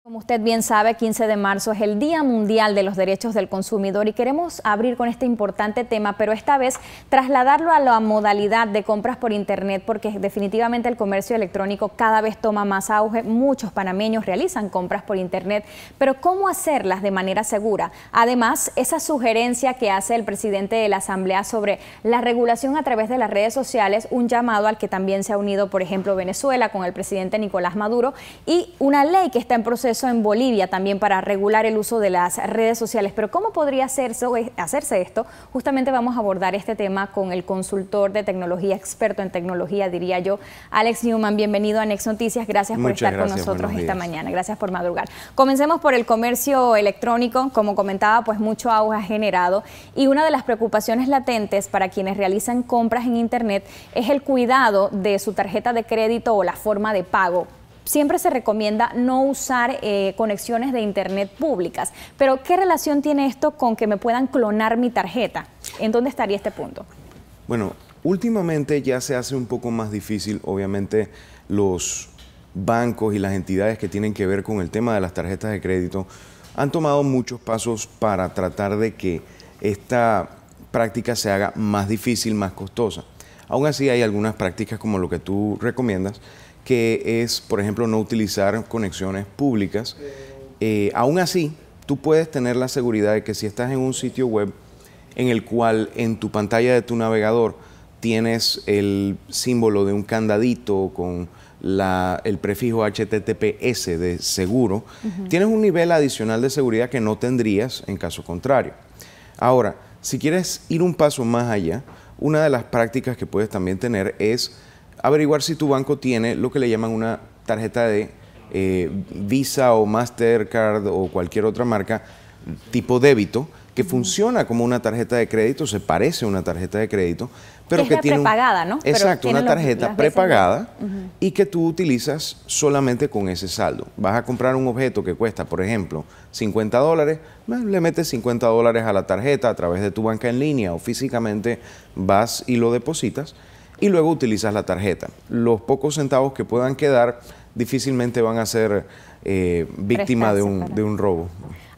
Como usted bien sabe, 15 de marzo es el Día Mundial de los Derechos del Consumidor y queremos abrir con este importante tema, pero esta vez trasladarlo a la modalidad de compras por internet, porque definitivamente el comercio electrónico cada vez toma más auge. Muchos panameños realizan compras por internet, pero ¿cómo hacerlas de manera segura? Además, esa sugerencia que hace el presidente de la Asamblea sobre la regulación a través de las redes sociales, un llamado al que también se ha unido, por ejemplo, Venezuela con el presidente Nicolás Maduro, y una ley que está en proceso en Bolivia también para regular el uso de las redes sociales. Pero ¿cómo podría hacerse esto? Justamente vamos a abordar este tema con el consultor de tecnología, experto en tecnología, diría yo, Alex Newman. Bienvenido a Next Noticias. Gracias por estar con nosotros esta mañana. Gracias por madrugar. Comencemos por el comercio electrónico. Como comentaba, pues mucho auge ha generado, y una de las preocupaciones latentes para quienes realizan compras en internet es el cuidado de su tarjeta de crédito o la forma de pago. Siempre se recomienda no usar conexiones de internet públicas, pero ¿qué relación tiene esto con que me puedan clonar mi tarjeta? ¿En dónde estaría este punto? Bueno, últimamente ya se hace un poco más difícil. Obviamente los bancos y las entidades que tienen que ver con el tema de las tarjetas de crédito han tomado muchos pasos para tratar de que esta práctica se haga más difícil, más costosa. Aún así hay algunas prácticas como lo que tú recomiendas, que es, por ejemplo, no utilizar conexiones públicas. Aún así, tú puedes tener la seguridad de que si estás en un sitio web en el cual en tu pantalla de tu navegador tienes el símbolo de un candadito con el prefijo HTTPS de seguro, tienes un nivel adicional de seguridad que no tendrías en caso contrario. Ahora, si quieres ir un paso más allá, una de las prácticas que puedes también tener es averiguar si tu banco tiene lo que le llaman una tarjeta de Visa o Mastercard o cualquier otra marca tipo débito, que funciona como una tarjeta de crédito, se parece a una tarjeta de crédito, pero que tiene prepagada, ¿no? Exacto, una tarjeta prepagada y que tú utilizas solamente con ese saldo. Vas a comprar un objeto que cuesta, por ejemplo, $50, le metes $50 a la tarjeta a través de tu banca en línea o físicamente vas y lo depositas, y luego utilizas la tarjeta. Los pocos centavos que puedan quedar difícilmente van a ser víctima de un robo.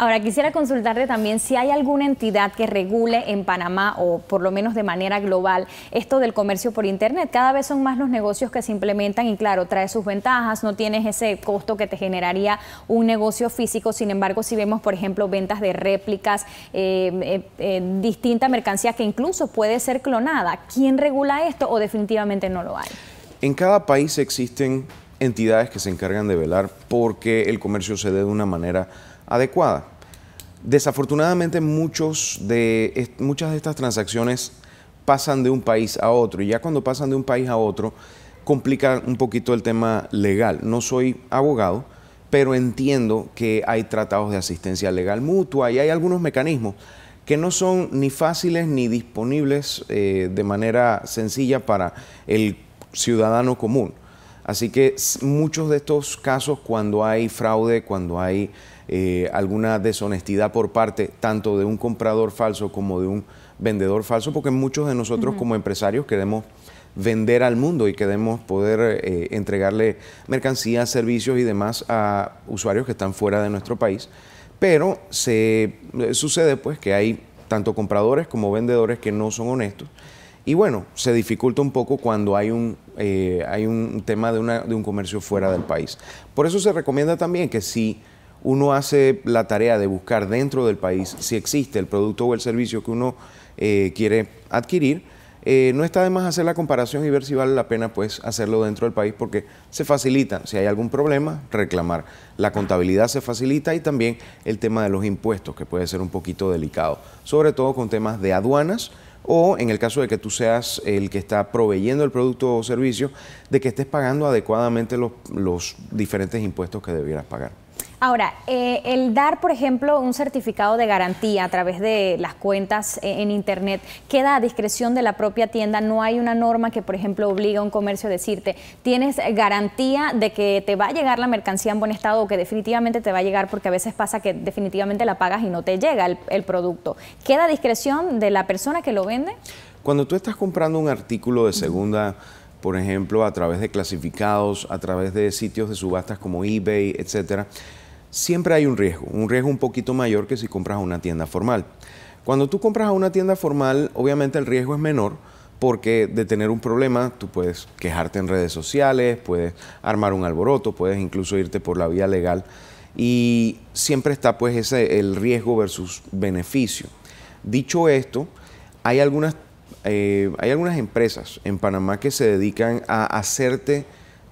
Ahora, quisiera consultarte también si hay alguna entidad que regule en Panamá, o por lo menos de manera global, esto del comercio por internet. Cada vez son más los negocios que se implementan y claro, trae sus ventajas, no tienes ese costo que te generaría un negocio físico. Sin embargo, si vemos, por ejemplo, ventas de réplicas, distinta mercancía que incluso puede ser clonada, ¿quién regula esto o definitivamente no lo hay? En cada país existen entidades que se encargan de velar porque el comercio se dé de una manera adecuada. Desafortunadamente muchas de estas transacciones pasan de un país a otro, y ya cuando pasan de un país a otro complica un poquito el tema legal. No soy abogado, pero entiendo que hay tratados de asistencia legal mutua y hay algunos mecanismos que no son ni fáciles ni disponibles de manera sencilla para el ciudadano común. Así que muchos de estos casos, cuando hay fraude, cuando hay alguna deshonestidad por parte tanto de un comprador falso como de un vendedor falso, porque muchos de nosotros como empresarios queremos vender al mundo y queremos poder entregarle mercancías, servicios y demás a usuarios que están fuera de nuestro país, pero sucede pues que hay tanto compradores como vendedores que no son honestos. Y bueno, se dificulta un poco cuando hay un tema de un comercio fuera del país. Por eso se recomienda también que si uno hace la tarea de buscar dentro del país si existe el producto o el servicio que uno quiere adquirir, no está de más hacer la comparación y ver si vale la pena pues hacerlo dentro del país, porque se facilita, si hay algún problema, reclamar. La contabilidad se facilita y también el tema de los impuestos, que puede ser un poquito delicado, sobre todo con temas de aduanas, o en el caso de que tú seas el que está proveyendo el producto o servicio, de que estés pagando adecuadamente los diferentes impuestos que debieras pagar. Ahora, el dar, por ejemplo, un certificado de garantía a través de las cuentas en internet queda a discreción de la propia tienda. No hay una norma que, por ejemplo, obliga a un comercio a decirte, tienes garantía de que te va a llegar la mercancía en buen estado o que definitivamente te va a llegar, porque a veces pasa que definitivamente la pagas y no te llega el producto. ¿Queda a discreción de la persona que lo vende? Cuando tú estás comprando un artículo de segunda, por ejemplo, a través de clasificados, a través de sitios de subastas como eBay, etcétera, siempre hay un riesgo un poquito mayor que si compras a una tienda formal. Cuando tú compras a una tienda formal, obviamente el riesgo es menor, porque de tener un problema, tú puedes quejarte en redes sociales, puedes armar un alboroto, puedes incluso irte por la vía legal, y siempre está pues el riesgo versus beneficio. Dicho esto, hay algunas empresas en Panamá que se dedican a hacerte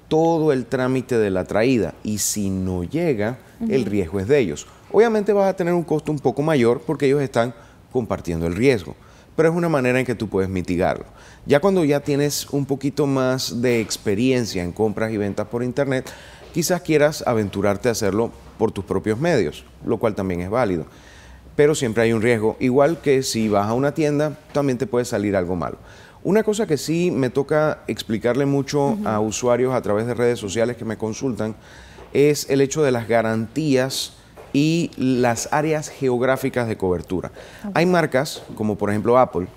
todo el trámite de la traída, y si no llega, el riesgo es de ellos. Obviamente vas a tener un costo un poco mayor porque ellos están compartiendo el riesgo, pero es una manera en que tú puedes mitigarlo. Ya cuando ya tienes un poquito más de experiencia en compras y ventas por internet, quizás quieras aventurarte a hacerlo por tus propios medios, lo cual también es válido. Pero siempre hay un riesgo, igual que si vas a una tienda, también te puede salir algo malo. Una cosa que sí me toca explicarle mucho a usuarios a través de redes sociales que me consultan es el hecho de las garantías y las áreas geográficas de cobertura. Hay marcas, como por ejemplo Apple,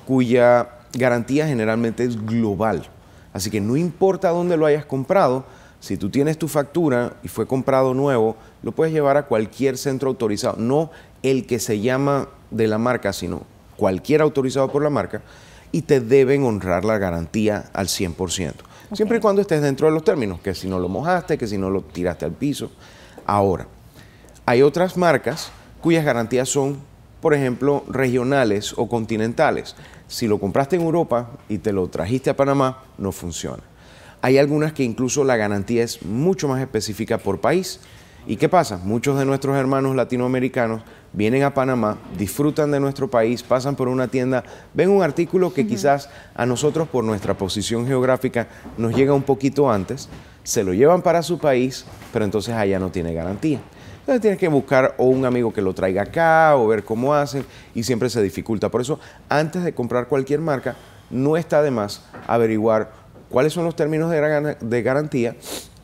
cuya garantía generalmente es global. Así que no importa dónde lo hayas comprado, si tú tienes tu factura y fue comprado nuevo, lo puedes llevar a cualquier centro autorizado. No el que se llama de la marca, sino cualquier autorizado por la marca, y te deben honrar la garantía al 100%. Siempre y cuando estés dentro de los términos, que si no lo mojaste, que si no lo tiraste al piso. Ahora, hay otras marcas cuyas garantías son, por ejemplo, regionales o continentales. Si lo compraste en Europa y te lo trajiste a Panamá, no funciona. Hay algunas que incluso la garantía es mucho más específica por país. ¿Y qué pasa? Muchos de nuestros hermanos latinoamericanos vienen a Panamá, disfrutan de nuestro país, pasan por una tienda, ven un artículo que quizás a nosotros por nuestra posición geográfica nos llega un poquito antes, se lo llevan para su país, pero entonces allá no tiene garantía. Entonces tienes que buscar o un amigo que lo traiga acá o ver cómo hacen, y siempre se dificulta. Por eso, antes de comprar cualquier marca, no está de más averiguar cuáles son los términos de garantía,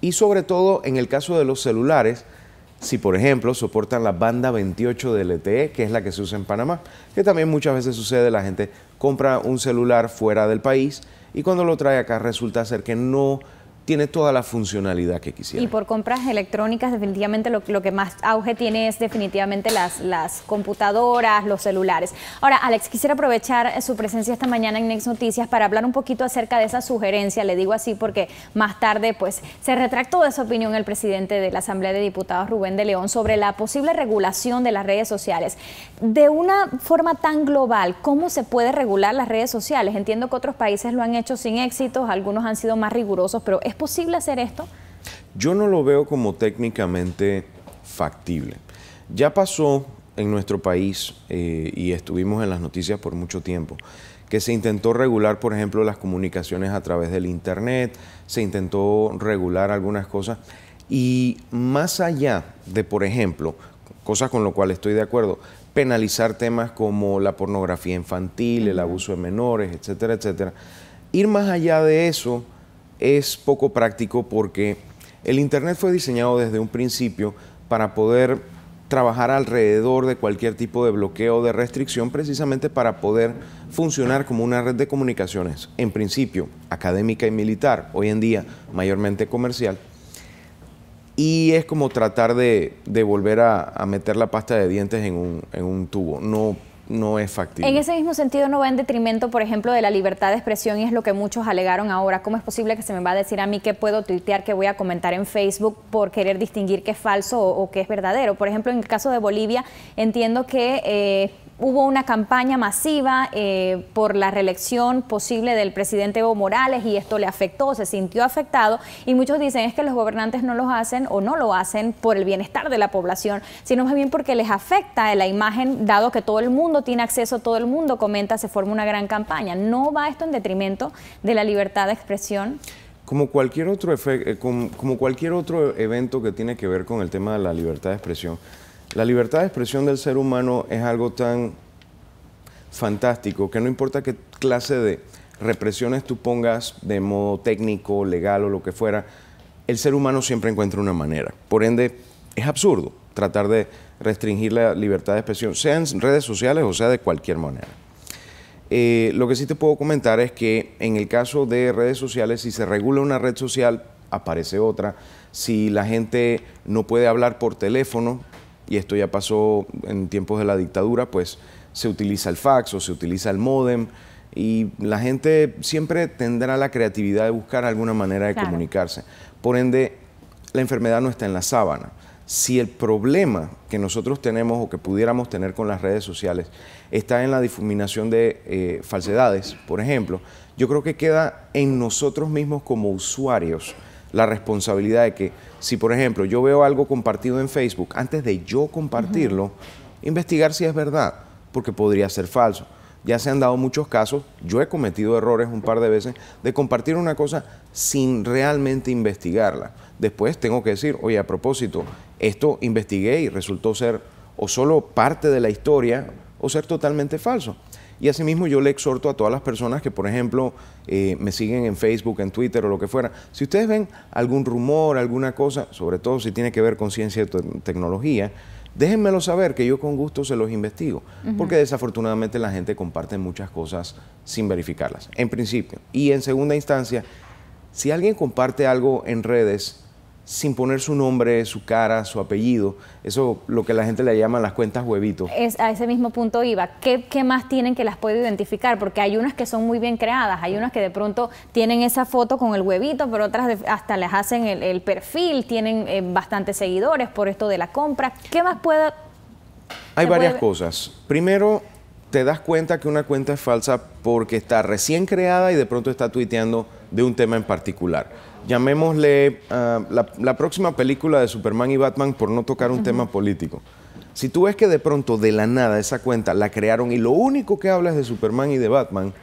y sobre todo en el caso de los celulares, si por ejemplo soportan la banda 28 de LTE, que es la que se usa en Panamá, que también muchas veces sucede, la gente compra un celular fuera del país y cuando lo trae acá resulta ser que no tiene toda la funcionalidad que quisiera. Y por compras electrónicas, definitivamente lo que más auge tiene es definitivamente las computadoras, los celulares. Ahora, Alex, quisiera aprovechar su presencia esta mañana en Next Noticias para hablar un poquito acerca de esa sugerencia, le digo así porque más tarde pues se retractó de esa opinión el presidente de la Asamblea de Diputados, Rubén de León, sobre la posible regulación de las redes sociales. De una forma tan global, ¿cómo se puede regular las redes sociales? Entiendo que otros países lo han hecho sin éxitos, algunos han sido más rigurosos, pero ¿es posible hacer esto? Yo no lo veo como técnicamente factible. Ya pasó en nuestro país, y estuvimos en las noticias por mucho tiempo, que se intentó regular, por ejemplo, las comunicaciones a través del Internet, se intentó regular algunas cosas, y más allá de, por ejemplo, cosas con lo cual estoy de acuerdo, penalizar temas como la pornografía infantil, el abuso de menores, etcétera, etcétera, ir más allá de eso es poco práctico porque el Internet fue diseñado desde un principio para poder trabajar alrededor de cualquier tipo de bloqueo o de restricción, precisamente para poder funcionar como una red de comunicaciones, en principio académica y militar, hoy en día mayormente comercial, y es como tratar de volver a meter la pasta de dientes en un tubo. No es factible. En ese mismo sentido, ¿no va en detrimento, por ejemplo, de la libertad de expresión? Y es lo que muchos alegaron ahora. ¿Cómo es posible que se me va a decir a mí qué puedo tuitear, qué voy a comentar en Facebook por querer distinguir qué es falso o qué es verdadero? Por ejemplo, en el caso de Bolivia, entiendo que hubo una campaña masiva por la reelección posible del presidente Evo Morales y esto le afectó, se sintió afectado, y muchos dicen es que los gobernantes no lo hacen o no lo hacen por el bienestar de la población, sino más bien porque les afecta la imagen, dado que todo el mundo tiene acceso, todo el mundo comenta, se forma una gran campaña. ¿No va esto en detrimento de la libertad de expresión? Como cualquier otro evento que tiene que ver con el tema de la libertad de expresión, la libertad de expresión del ser humano es algo tan fantástico que no importa qué clase de represiones tú pongas de modo técnico, legal o lo que fuera, el ser humano siempre encuentra una manera. Por ende, es absurdo tratar de restringir la libertad de expresión, sea en redes sociales o sea de cualquier manera. Lo que sí te puedo comentar es que en el caso de redes sociales, si se regula una red social, aparece otra. Si la gente no puede hablar por teléfono, y esto ya pasó en tiempos de la dictadura, pues se utiliza el fax o se utiliza el módem, y la gente siempre tendrá la creatividad de buscar alguna manera de comunicarse. Por ende, la enfermedad no está en la sábana. Si el problema que nosotros tenemos o que pudiéramos tener con las redes sociales está en la difuminación de falsedades, por ejemplo, yo creo que queda en nosotros mismos como usuarios la responsabilidad de que si, por ejemplo, yo veo algo compartido en Facebook, antes de yo compartirlo, investigar si es verdad, porque podría ser falso. Ya se han dado muchos casos, yo he cometido errores un par de veces, de compartir una cosa sin realmente investigarla. Después tengo que decir, oye, a propósito, esto investigué y resultó ser o solo parte de la historia o ser totalmente falso. Y asimismo yo le exhorto a todas las personas que, por ejemplo, me siguen en Facebook, en Twitter o lo que fuera, si ustedes ven algún rumor, alguna cosa, sobre todo si tiene que ver con ciencia y tecnología, déjenmelo saber, que yo con gusto se los investigo, porque desafortunadamente la gente comparte muchas cosas sin verificarlas, en principio. Y en segunda instancia, si alguien comparte algo en redes sin poner su nombre, su cara, su apellido, eso lo que la gente le llama las cuentas huevito. A ese mismo punto iba. ¿Qué más tienen que las puede identificar? Porque hay unas que son muy bien creadas, hay unas que de pronto tienen esa foto con el huevito, pero otras hasta les hacen el perfil, tienen bastantes seguidores por esto de la compra. ¿Qué más puede...? Hay varias cosas. Primero, te das cuenta que una cuenta es falsa porque está recién creada y de pronto está tuiteando de un tema en particular. Llamémosle la próxima película de Superman y Batman, por no tocar un tema político. Si tú ves que de pronto de la nada esa cuenta la crearon y lo único que habla es de Superman y de Batman,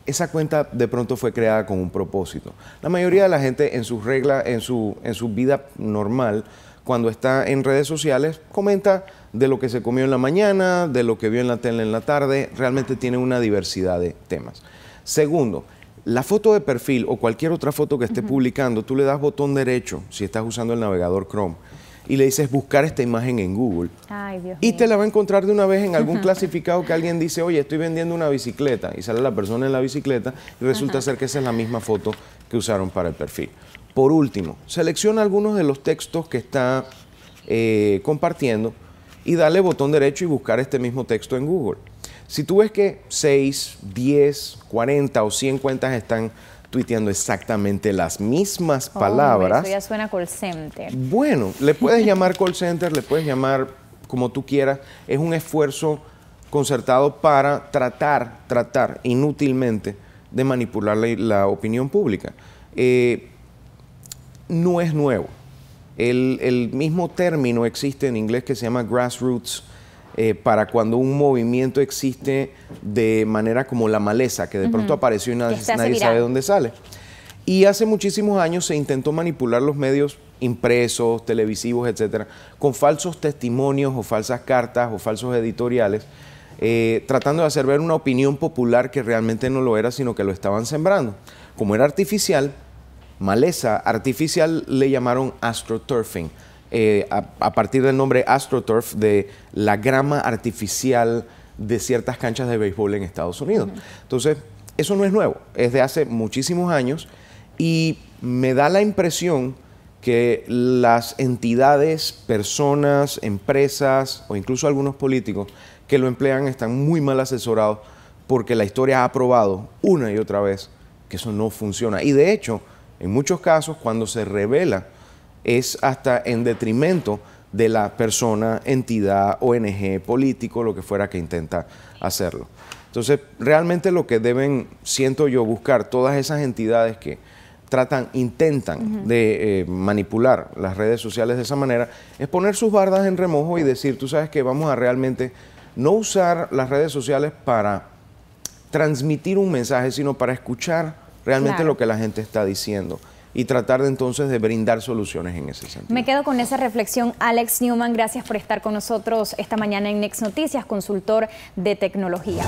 esa cuenta de pronto fue creada con un propósito. La mayoría de la gente en sus reglas, en su vida normal, cuando está en redes sociales, comenta de lo que se comió en la mañana, de lo que vio en la tele en la tarde, realmente tiene una diversidad de temas. Segundo, la foto de perfil o cualquier otra foto que esté publicando, tú le das botón derecho, si estás usando el navegador Chrome, y le dices buscar esta imagen en Google. Ay, Dios y mío. te la va a encontrar de una vez en algún clasificado que alguien dice, oye, estoy vendiendo una bicicleta, y sale la persona en la bicicleta y resulta ser que esa es la misma foto que usaron para el perfil. Por último, selecciona algunos de los textos que está compartiendo y dale botón derecho y buscar este mismo texto en Google. Si tú ves que 6, 10, 40 o 100 cuentas están tuiteando exactamente las mismas palabras... Eso ya suena call center. Bueno, le puedes llamar call center, le puedes llamar como tú quieras. Es un esfuerzo concertado para tratar inútilmente de manipular la opinión pública. No es nuevo. El mismo término existe en inglés que se llama grassroots, para cuando un movimiento existe de manera como la maleza, que de pronto apareció y nadie sabe dónde sale. Y hace muchísimos años se intentó manipular los medios impresos, televisivos, etcétera, con falsos testimonios o falsas cartas o falsos editoriales, tratando de hacer ver una opinión popular que realmente no lo era, sino que lo estaban sembrando. Como era artificial, maleza artificial, le llamaron astroturfing. A partir del nombre AstroTurf, de la grama artificial de ciertas canchas de béisbol en Estados Unidos. Entonces, eso no es nuevo, es de hace muchísimos años y me da la impresión que las entidades, personas, empresas o incluso algunos políticos que lo emplean están muy mal asesorados porque la historia ha probado una y otra vez que eso no funciona. Y de hecho, en muchos casos, cuando se revela, es hasta en detrimento de la persona, entidad, ONG, político, lo que fuera que intenta hacerlo. Entonces, realmente lo que deben, siento yo, buscar todas esas entidades que intentan de manipular las redes sociales de esa manera, es poner sus bardas en remojo y decir, tú sabes que vamos a realmente no usar las redes sociales para transmitir un mensaje, sino para escuchar realmente lo que la gente está diciendo y tratar de entonces de brindar soluciones en ese sentido. Me quedo con esa reflexión. Alex Newman, gracias por estar con nosotros esta mañana en Next Noticias, consultor de tecnología.